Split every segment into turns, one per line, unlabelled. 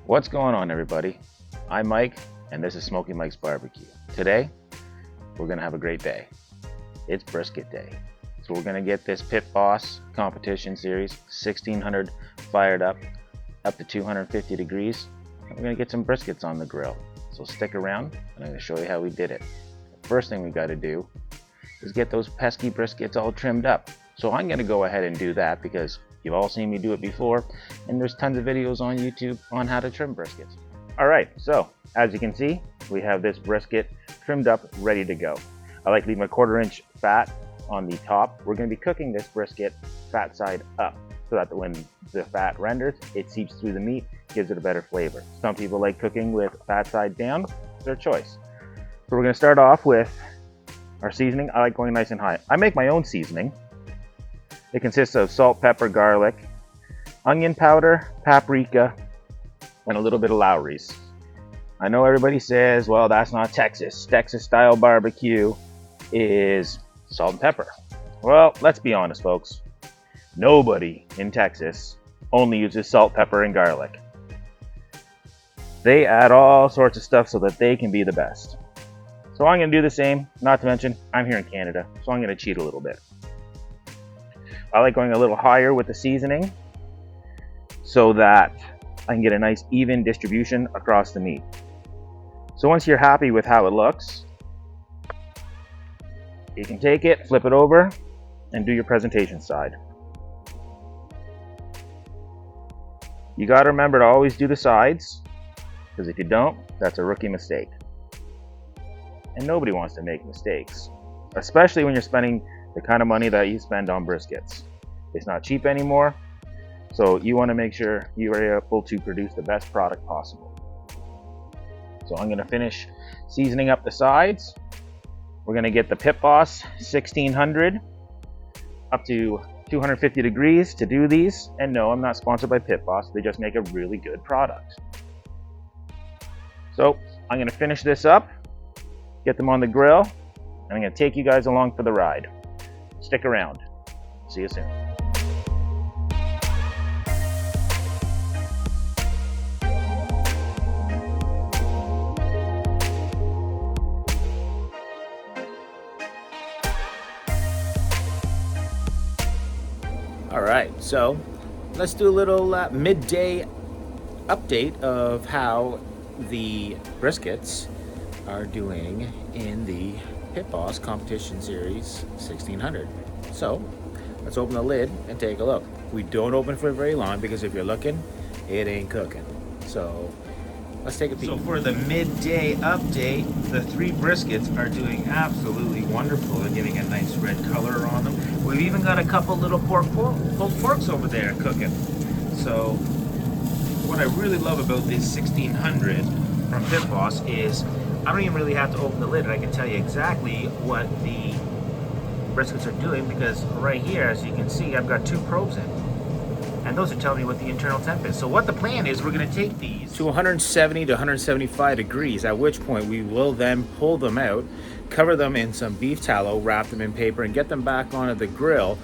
What's going on, everybody? I'm Mike, and this is Smoky Mike's Barbecue. Today, we're gonna have a great day. It's brisket day. So we're gonna get this Pit Boss competition series 1600 fired up to 250 degrees. And we're gonna get some briskets on the grill. So stick around, and I'm gonna show you how we did it. The first thing we gotta do is get those pesky briskets all trimmed up. So I'm gonna go ahead and do that because you've all seen me do it before, and there's tons of videos on YouTube on how to trim briskets. All right, so as you can see, we have this brisket trimmed up, ready to go. I like to leave my 1/4 inch fat on the top. We're gonna be cooking this brisket fat side up so that when the fat renders, it seeps through the meat, gives it a better flavor. Some people like cooking with fat side down, it's their choice. So we're gonna start off with our seasoning. I like going nice and high. I make my own seasoning. It consists of salt, pepper, garlic, onion powder, paprika, and a little bit of Lowry's. I know everybody says, well, that's not Texas. Texas style barbecue is salt and pepper. Well, let's be honest, folks. Nobody in Texas only uses salt, pepper, and garlic. They add all sorts of stuff so that they can be the best. So I'm gonna do the same, not to mention, I'm here in Canada, so I'm gonna cheat a little bit. I like going a little higher with the seasoning so that I can get a nice even distribution across the meat. So once you're happy with how it looks, you can take it, flip it over, and do your presentation side. You gotta remember to always do the sides, because if you don't, that's a rookie mistake. And nobody wants to make mistakes, especially when you're spending the kind of money that you spend on briskets. It's not cheap anymore, so you want to make sure you are able to produce the best product possible. So I'm going to finish seasoning up the sides. We're going to get the Pit Boss 1600 up to 250 degrees to do these. And no, I'm not sponsored by Pit Boss. They just make a really good product. So I'm going to finish this up, get them on the grill, and I'm going to take you guys along for the ride. Stick around. See you soon.
All right, so let's do a little midday update of how the briskets are doing in the Pit Boss Competition Series 1600. So let's open the lid and take a look. We don't open for very long because if you're looking, it ain't cooking. So let's take a peek.
So for the midday update, the 3 briskets are doing absolutely wonderful. They're getting a nice red color on them. We've even got a couple little pulled porks over there cooking. So what I really love about this 1600 from Pit Boss is I don't even really have to open the lid, and I can tell you exactly what the briskets are doing because right here, as you can see, I've got 2 probes in. And those are telling me what the internal temp is. So what the plan is, we're going to take these
to 170 to 175 degrees, at which point we will then pull them out, cover them in some beef tallow, wrap them in paper, and get them back onto the grill.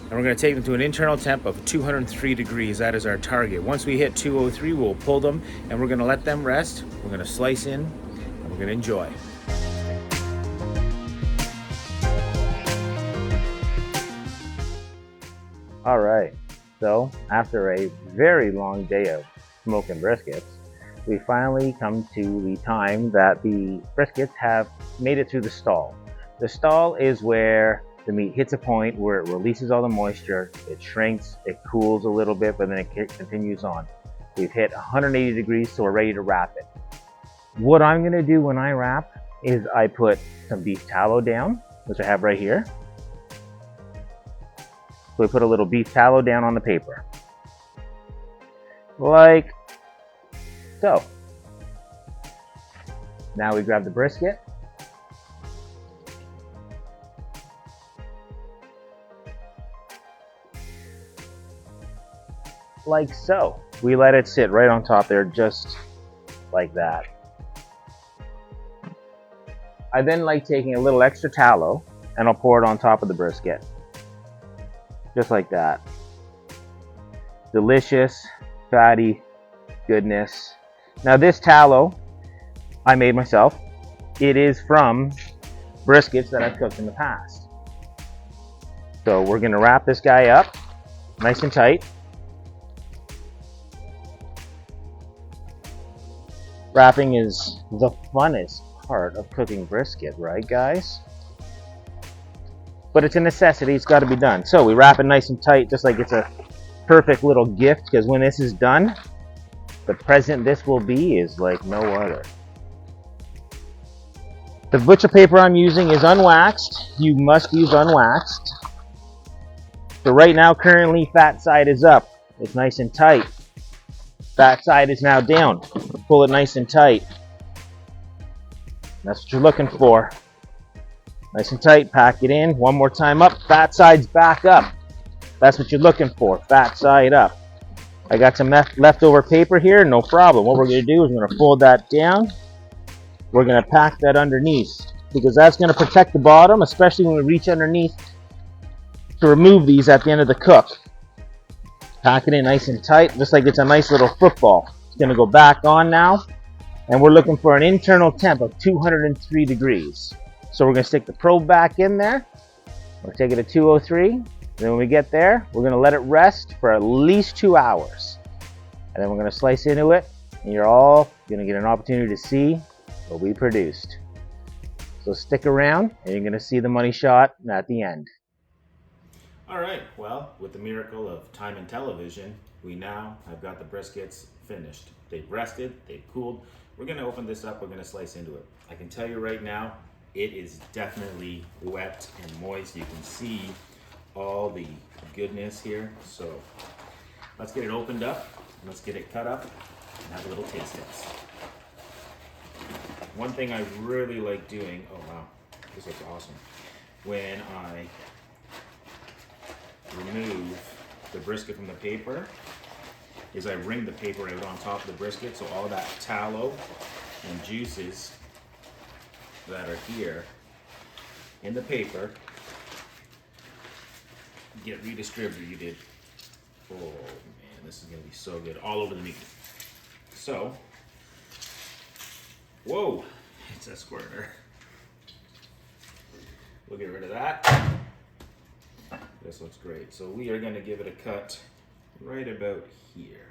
And we're going to take them to an internal temp of 203 degrees. That is our target. Once we hit 203, we'll pull them, and we're going to let them rest. We're going to slice in, and we're going to enjoy.
All right, so after a very long day of smoking briskets, we finally come to the time that the briskets have made it through the stall. The stall is where the meat hits a point where it releases all the moisture, it shrinks, it cools a little bit, but then it continues on. We've hit 180 degrees, so we're ready to wrap it. What I'm gonna do when I wrap is I put some beef tallow down, which I have right here. So we put a little beef tallow down on the paper. Like so. Now we grab the brisket. Like so. We let it sit right on top there, just like that. I then like taking a little extra tallow and I'll pour it on top of the brisket. Just like that. Delicious, fatty goodness Now this tallow I made myself. It is from briskets that I've cooked in the past. So we're gonna wrap this guy up nice and tight. Wrapping is the funnest part of cooking brisket, right guys? But it's a necessity, it's gotta be done. So we wrap it nice and tight, just like it's a perfect little gift, because when this is done, the present this will be is like no other. The butcher paper I'm using is unwaxed. You must use unwaxed. So right now, currently, fat side is up. It's nice and tight. Fat side is now down. Pull it nice and tight. That's what you're looking for. Nice and tight, pack it in. One more time up, fat side's back up. That's what you're looking for, fat side up. I got some leftover paper here, no problem. What we're gonna do is we're gonna fold that down. We're gonna pack that underneath, because that's gonna protect the bottom, especially when we reach underneath to remove these at the end of the cook. Pack it in nice and tight, just like it's a nice little football. It's gonna go back on now, and we're looking for an internal temp of 203 degrees. So we're gonna stick the probe back in there. We'll take it to 203. Then when we get there, we're gonna let it rest for at least 2 hours. And then we're gonna slice into it, and you're all gonna get an opportunity to see what we produced. So stick around, and you're gonna see the money shot at the end.
All right, well, with the miracle of time and television, we now have got the briskets finished. They've rested, they've cooled. We're gonna open this up, we're gonna slice into it. I can tell you right now, it is definitely wet and moist. You can see all the goodness here. So let's get it opened up, let's get it cut up, and have a little taste test. One thing I really like doing, oh wow, this looks awesome, when I remove the brisket from the paper, is I wring the paper out on top of the brisket, so all that tallow and juices that are here in the paper get redistributed. Oh man, this is gonna be so good, all over the meat. So, whoa, it's a squirter. We'll get rid of that. This looks great. So we are gonna give it a cut right about here.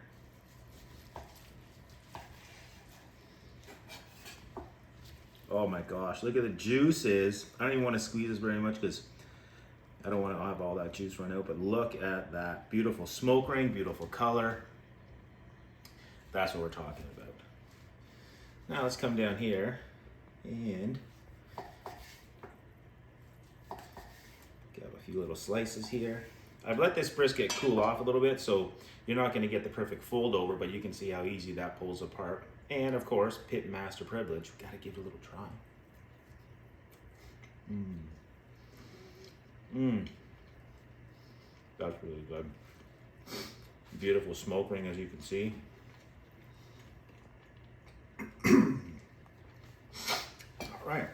Oh my gosh, look at the juices. I don't even want to squeeze this very much because I don't want to have all that juice run out, but look at that beautiful smoke ring, beautiful color. That's what we're talking about. Now let's come down here and get a few little slices here. I've let this brisket cool off a little bit, so you're not going to get the perfect fold over, but you can see how easy that pulls apart. And of course, pit master privilege, we gotta give it a little try. That's really good. Beautiful smoke ring, as you can see. All right,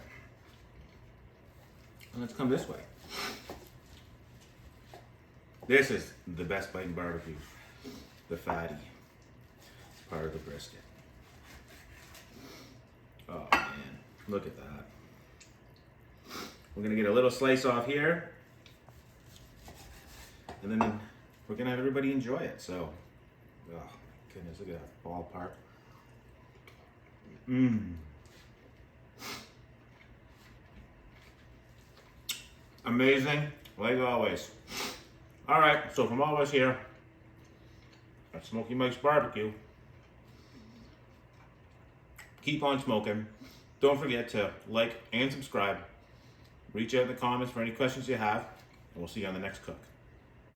and let's come this way. This is the best bite in barbecue, the fatty part of the brisket. Oh man, look at that. We're gonna get a little slice off here, and then we're gonna have everybody enjoy it. So, oh goodness, look at that ballpark. Amazing, like always. All right, so from all of us here at Smoky Mike's Barbecue, keep on smoking. Don't forget to like and subscribe. Reach out in the comments for any questions you have, and we'll see you on the next cook.